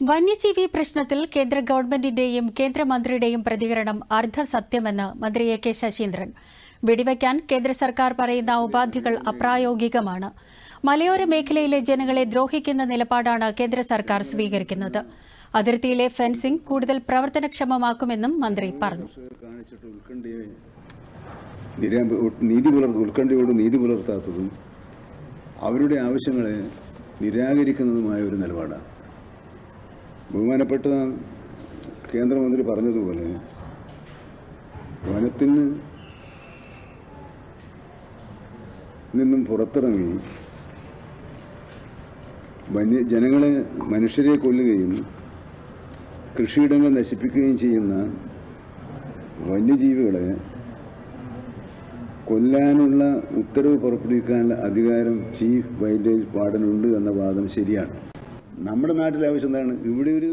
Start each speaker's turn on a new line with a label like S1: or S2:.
S1: വന്യജീവി പ്രശ്നത്തിൽ കേന്ദ്ര ഗവൺമെന്റിന്റെയും കേന്ദ്രമന്ത്രിയുടെയും പ്രതികരണം അർദ്ധസത്യമെന്ന് മന്ത്രി എ കെ ശശീന്ദ്രൻ. വെടിവയ്ക്കാൻ കേന്ദ്ര സർക്കാർ പറയുന്ന ഉപാധികൾ അപ്രായോഗികമാണ്. മലയോര മേഖലയിലെ ജനങ്ങളെ ദ്രോഹിക്കുന്ന നിലപാടാണ് കേന്ദ്ര സർക്കാർ സ്വീകരിക്കുന്നത്. അതിർത്തിയിലെ ഫെൻസിംഗ് കൂടുതൽ പ്രവർത്തനക്ഷമമാക്കുമെന്നും മന്ത്രി പറഞ്ഞു.
S2: ഉത്കണ്ഠയോട് നീതി പുലർത്താത്തതും അവരുടെ ആവശ്യങ്ങളെ നിരാകരിക്കുന്നതുമായ ഒരു നിലപാടാണ്. ബഹുമാനപ്പെട്ട കേന്ദ്രമന്ത്രി പറഞ്ഞതുപോലെ വനത്തിന് നിന്നും പുറത്തിറങ്ങി ജനങ്ങളെ മനുഷ്യരെ കൊല്ലുകയും കൃഷിയിടങ്ങൾ നശിപ്പിക്കുകയും ചെയ്യുന്ന വന്യജീവികളെ കൊല്ലാനുള്ള ഉത്തരവ് പുറപ്പെടുവിക്കാനുള്ള അധികാരം ചീഫ് വൈൽഡ് ലൈഫ് വാർഡനുണ്ട് എന്ന വാദം ശരിയാണ്. നമ്മുടെ നാട്ടിലെ ആവശ്യം എന്താണ്? ഇവിടെ ഒരു